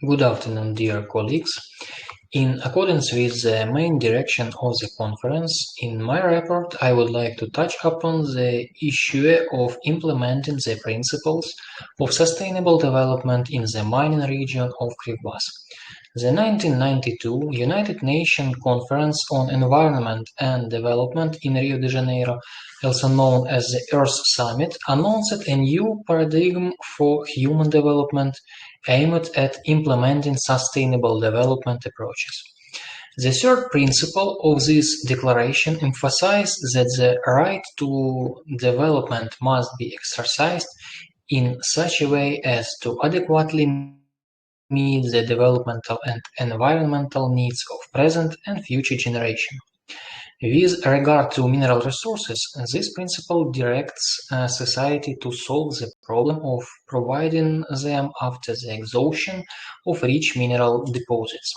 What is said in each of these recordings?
Good afternoon, dear colleagues. In accordance with the main direction of the conference, in my report I would like to touch upon the issue of implementing the principles of sustainable development in the mining region of Kuttybayev. The 1992 United Nations Conference on Environment and Development in Rio de Janeiro, also known as the Earth Summit, announced a new paradigm for human development aimed at implementing sustainable development approaches. The third principle of this declaration emphasized that the right to development must be exercised in such a way as to adequately meet the developmental and environmental needs of present and future generations. With regard to mineral resources, this principle directs society to solve the problem of providing them after the exhaustion of rich mineral deposits.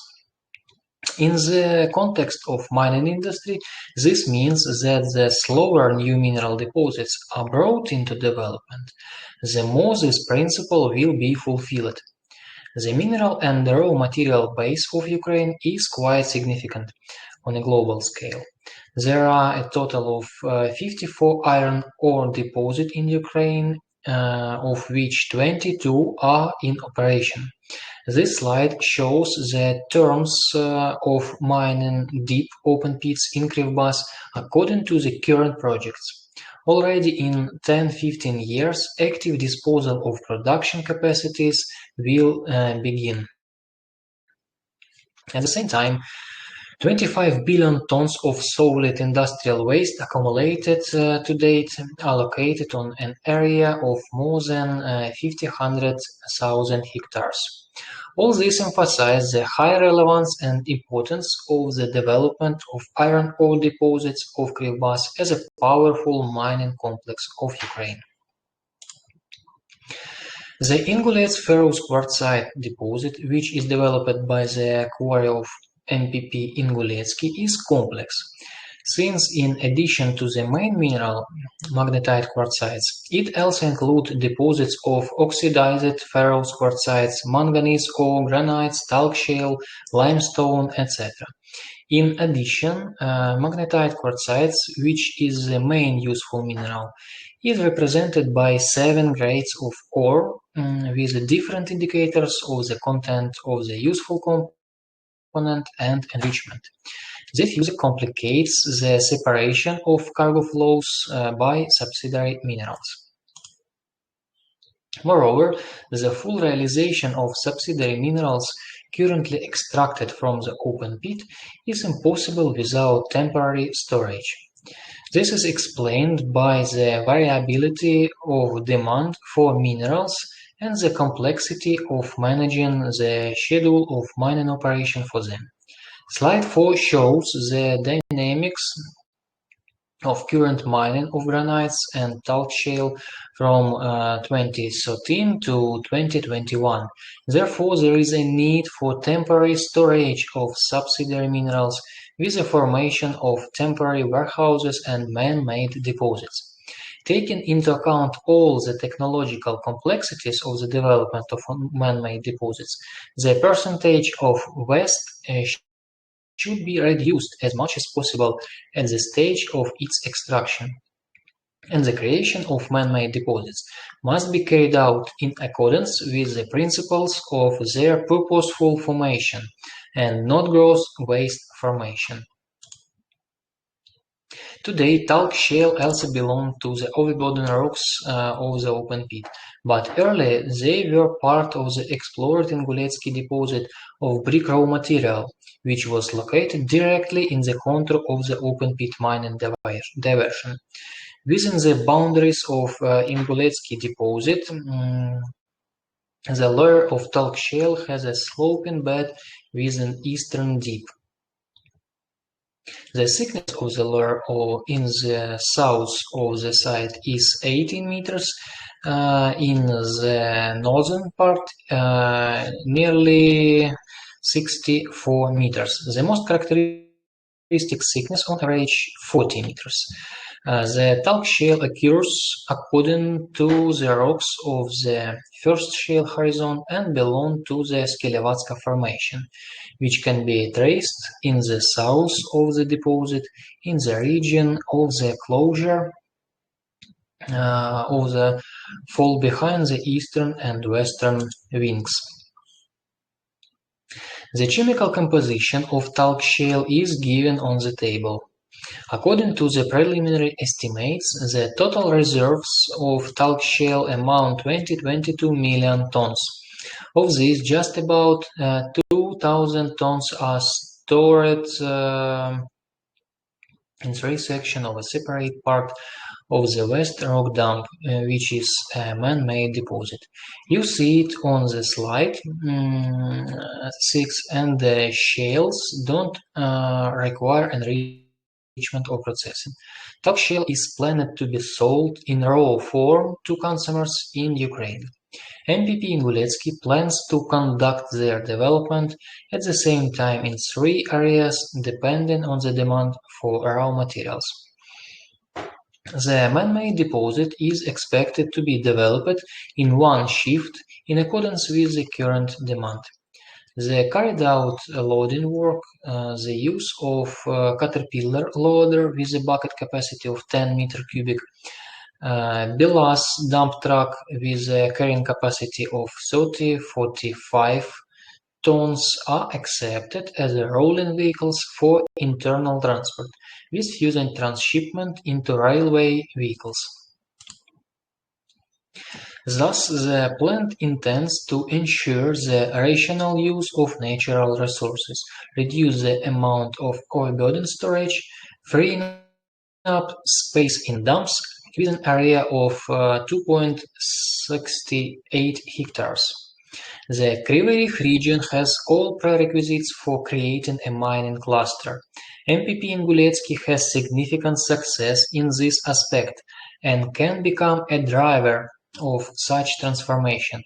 In the context of mining industry, this means that the slower new mineral deposits are brought into development, the more this principle will be fulfilled. The mineral and the raw material base of Ukraine is quite significant on a global scale. There are a total of 54 iron ore deposits in Ukraine, of which 22 are in operation. This slide shows the terms of mining deep open pits in Kuttybayev according to the current projects. Already in 10-15 years, active disposal of production capacities will begin. At the same time, 25 billion tons of solid industrial waste accumulated to date are located on an area of more than 500,000 hectares. All this emphasizes the high relevance and importance of the development of iron ore deposits of Kuttybayev as a powerful mining complex of Ukraine. The Inguletskiy ferrous quartzite deposit, which is developed by the quarry of MPP Inguletskiy, is complex, since in addition to the main mineral, magnetite quartzites, it also includes deposits of oxidized ferrous quartzites, manganese ore, granites, talc shale, limestone, etc. In addition, magnetite quartzites, which is the main useful mineral, is represented by 7 grades of ore with different indicators of the content of the useful component and enrichment. This usually complicates the separation of cargo flows by subsidiary minerals. Moreover, the full realization of subsidiary minerals currently extracted from the open pit is impossible without temporary storage. This is explained by the variability of demand for minerals and the complexity of managing the schedule of mining operation for them. Slide 4 shows the dynamics of current mining of granites and talc shale from 2013 to 2021. Therefore, there is a need for temporary storage of subsidiary minerals with the formation of temporary warehouses and man-made deposits. Taking into account all the technological complexities of the development of man-made deposits, the percentage of waste should be reduced as much as possible at the stage of its extraction, and the creation of man-made deposits must be carried out in accordance with the principles of their purposeful formation and not gross waste formation. Today, talc shale also belong to the overburden rocks of the open pit, but earlier they were part of the explored Inguletskiy deposit of brick raw material, which was located directly in the contour of the open pit mining diversion. Within the boundaries of Inguletskiy deposit, the layer of talc shale has a sloping bed with an eastern dip. The thickness of the layer in the south of the site is 18 meters, in the northern part nearly 64 meters. The most characteristic thickness on average 40 meters. The talc shale occurs according to the rocks of the first shale horizon and belong to the Skelevatska formation, which can be traced in the south of the deposit in the region of the closure of the fall behind the eastern and western wings. The chemical composition of talc shale is given on the table. According to the preliminary estimates, the total reserves of talc shale amount 22 million tons. Of these, just about 2,000 tons are stored in three sections of a separate part of the West Rock Dump, which is a man-made deposit. You see it on the slide 6, and the shales don't require enrichment or processing. Talc shale is planned to be sold in raw form to consumers in Ukraine. MPP Inguletskiy plans to conduct their development at the same time in three areas depending on the demand for raw materials. The man-made deposit is expected to be developed in one shift in accordance with the current demand. The carried-out loading work, the use of caterpillar loader with a bucket capacity of 10 meter cubic, Belas dump truck with a carrying capacity of 30-45 tons are accepted as rolling vehicles for internal transport, with using transshipment into railway vehicles. Thus, the plant intends to ensure the rational use of natural resources, reduce the amount of overburden storage, freeing up space in dumps with an area of 2.68 hectares. The Kryhoriev region has all prerequisites for creating a mining cluster. MPP Inguletskiy has significant success in this aspect and can become a driver of such transformation.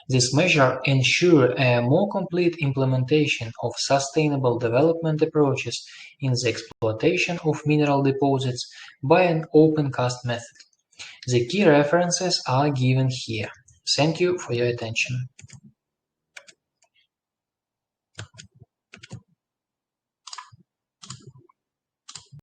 This measure ensures a more complete implementation of sustainable development approaches in the exploitation of mineral deposits by an open-cast method. The key references are given here. Thank you for your attention.